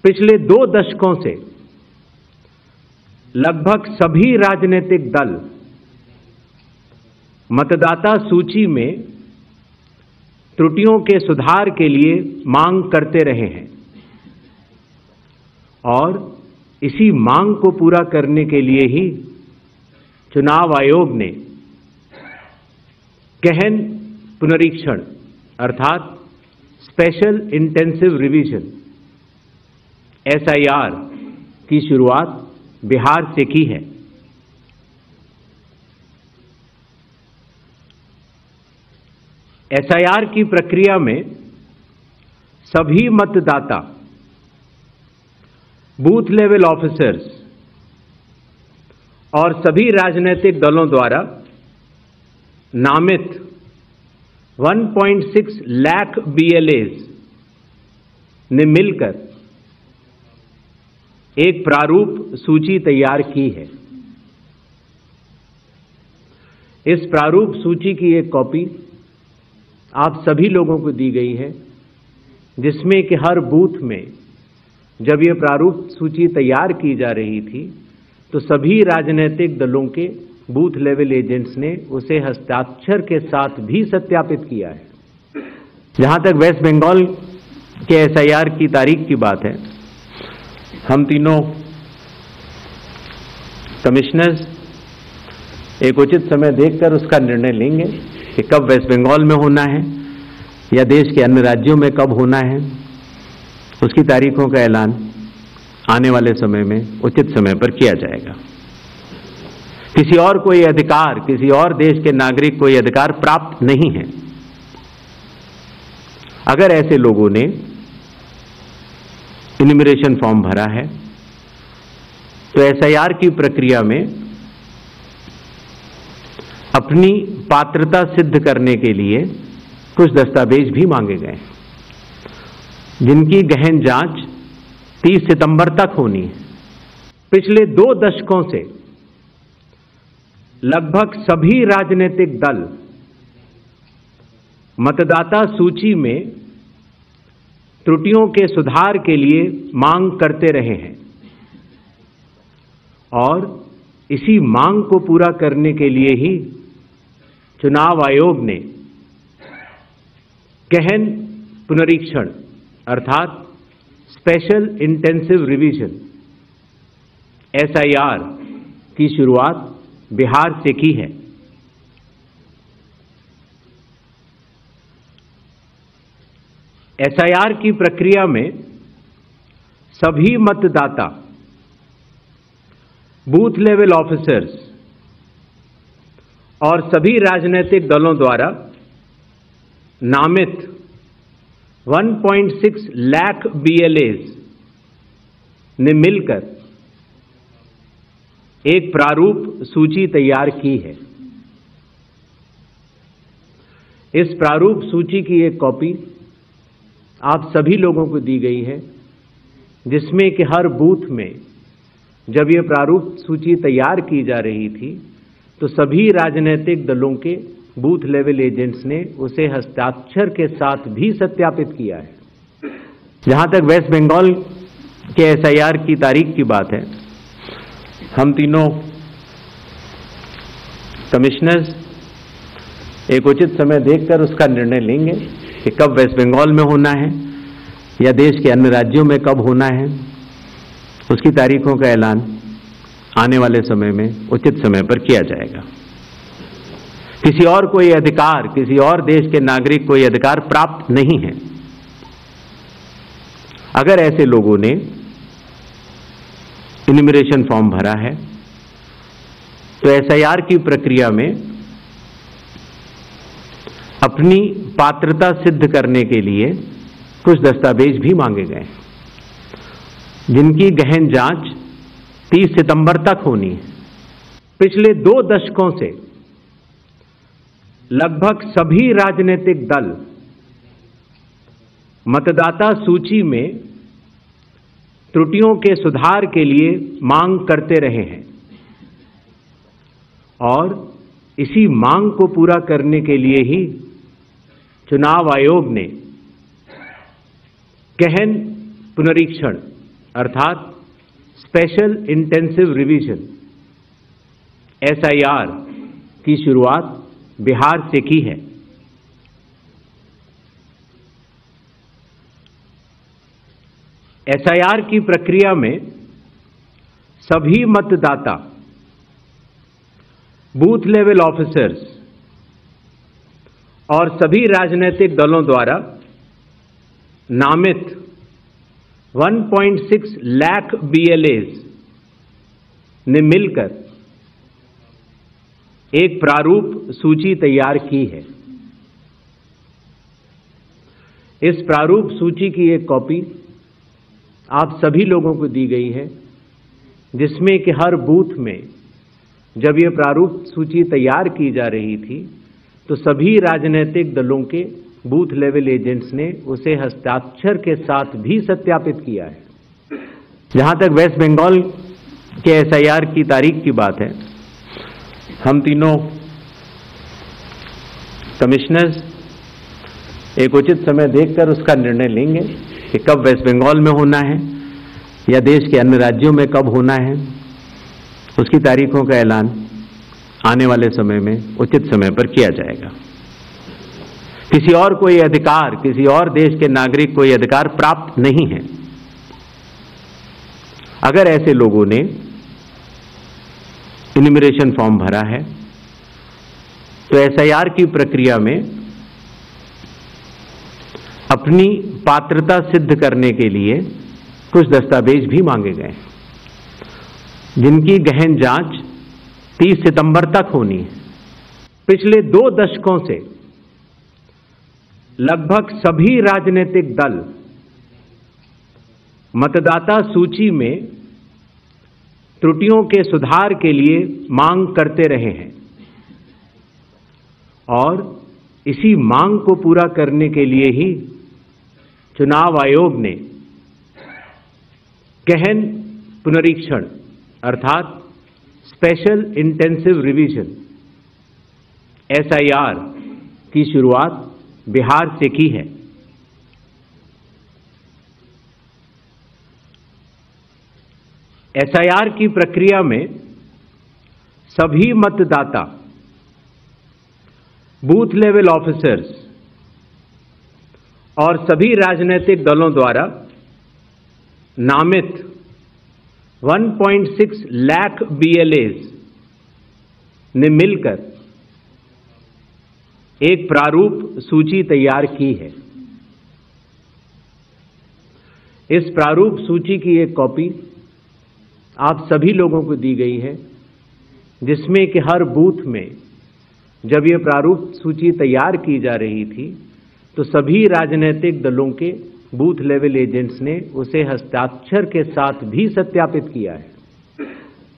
पिछले 2 दशकों से लगभग सभी राजनीतिक दल मतदाता सूची में त्रुटियों के सुधार के लिए मांग करते रहे हैं और इसी मांग को पूरा करने के लिए ही चुनाव आयोग ने गहन पुनरीक्षण अर्थात स्पेशल इंटेंसिव रिवीजन SIR की शुरुआत बिहार से की है। SIR की प्रक्रिया में सभी मतदाता बूथ लेवल ऑफिसर्स और सभी राजनीतिक दलों द्वारा नामित 1.6 लाख BLAs ने मिलकर एक प्रारूप सूची तैयार की है। इस प्रारूप सूची की एक कॉपी आप सभी लोगों को दी गई है, जिसमें कि हर बूथ में जब ये प्रारूप सूची तैयार की जा रही थी तो सभी राजनीतिक दलों के बूथ लेवल एजेंट्स ने उसे हस्ताक्षर के साथ भी सत्यापित किया है। जहां तक वेस्ट बंगाल के SIR की तारीख की बात है, हम तीनों कमिश्नर्स एक उचित समय देखकर उसका निर्णय लेंगे कि कब वेस्ट बंगाल में होना है या देश के अन्य राज्यों में कब होना है। उसकी तारीखों का ऐलान आने वाले समय में उचित समय पर किया जाएगा। किसी और को यह अधिकार, किसी और देश के नागरिक को यह अधिकार प्राप्त नहीं है। अगर ऐसे लोगों ने इन्यूमरेशन फॉर्म भरा है तो SIR की प्रक्रिया में अपनी पात्रता सिद्ध करने के लिए कुछ दस्तावेज भी मांगे गए, जिनकी गहन जांच 30 सितंबर तक होनी है। पिछले 2 दशकों से लगभग सभी राजनीतिक दल मतदाता सूची में त्रुटियों के सुधार के लिए मांग करते रहे हैं और इसी मांग को पूरा करने के लिए ही चुनाव आयोग ने गहन पुनरीक्षण अर्थात स्पेशल इंटेंसिव रिवीजन SIR की शुरुआत बिहार से की है। SIR की प्रक्रिया में सभी मतदाता बूथ लेवल ऑफिसर्स और सभी राजनीतिक दलों द्वारा नामित 1.6 लाख BLAs ने मिलकर एक प्रारूप सूची तैयार की है। इस प्रारूप सूची की एक कॉपी आप सभी लोगों को दी गई है, जिसमें कि हर बूथ में जब ये प्रारूप सूची तैयार की जा रही थी तो सभी राजनीतिक दलों के बूथ लेवल एजेंट्स ने उसे हस्ताक्षर के साथ भी सत्यापित किया है। जहां तक वेस्ट बंगाल के SIR की तारीख की बात है, हम तीनों कमिश्नर्स एक उचित समय देखकर उसका निर्णय लेंगे कि कब वेस्ट बंगाल में होना है या देश के अन्य राज्यों में कब होना है। उसकी तारीखों का ऐलान आने वाले समय में उचित समय पर किया जाएगा। किसी और को यह अधिकार, किसी और देश के नागरिक को यह अधिकार प्राप्त नहीं है। अगर ऐसे लोगों ने इन्यूमरेशन फॉर्म भरा है तो SIR की प्रक्रिया में अपनी पात्रता सिद्ध करने के लिए कुछ दस्तावेज भी मांगे गए, जिनकी गहन जांच 30 सितंबर तक होनी है। पिछले 2 दशकों से लगभग सभी राजनीतिक दल मतदाता सूची में त्रुटियों के सुधार के लिए मांग करते रहे हैं और इसी मांग को पूरा करने के लिए ही चुनाव आयोग ने गहन पुनरीक्षण अर्थात स्पेशल इंटेंसिव रिवीजन SIR की शुरुआत बिहार से की है। SIR की प्रक्रिया में सभी मतदाता बूथ लेवल ऑफिसर्स और सभी राजनीतिक दलों द्वारा नामित 1.6 लाख BLAs ने मिलकर एक प्रारूप सूची तैयार की है। इस प्रारूप सूची की एक कॉपी आप सभी लोगों को दी गई है, जिसमें कि हर बूथ में जब ये प्रारूप सूची तैयार की जा रही थी तो सभी राजनीतिक दलों के बूथ लेवल एजेंट्स ने उसे हस्ताक्षर के साथ भी सत्यापित किया है। जहां तक वेस्ट बंगाल के SIR की तारीख की बात है, हम तीनों कमिश्नर्स एक उचित समय देखकर उसका निर्णय लेंगे कि कब वेस्ट बंगाल में होना है या देश के अन्य राज्यों में कब होना है। उसकी तारीखों का ऐलान आने वाले समय में उचित समय पर किया जाएगा। किसी और कोई अधिकार, किसी और देश के नागरिक को यह अधिकार प्राप्त नहीं है। अगर ऐसे लोगों ने इन्यूमरेशन फॉर्म भरा है तो SIR की प्रक्रिया में अपनी पात्रता सिद्ध करने के लिए कुछ दस्तावेज भी मांगे गए, जिनकी गहन जांच 30 सितंबर तक होनी है। पिछले 2 दशकों से लगभग सभी राजनीतिक दल मतदाता सूची में त्रुटियों के सुधार के लिए मांग करते रहे हैं और इसी मांग को पूरा करने के लिए ही चुनाव आयोग ने गहन पुनरीक्षण अर्थात स्पेशल इंटेंसिव रिवीजन SIR की शुरुआत बिहार से की है। SIR की प्रक्रिया में सभी मतदाता बूथ लेवल ऑफिसर्स और सभी राजनीतिक दलों द्वारा नामित 1.6 लाख BLAs ने मिलकर एक प्रारूप सूची तैयार की है। इस प्रारूप सूची की एक कॉपी आप सभी लोगों को दी गई है, जिसमें कि हर बूथ में जब ये प्रारूप सूची तैयार की जा रही थी तो सभी राजनीतिक दलों के बूथ लेवल एजेंट्स ने उसे हस्ताक्षर के साथ भी सत्यापित किया है।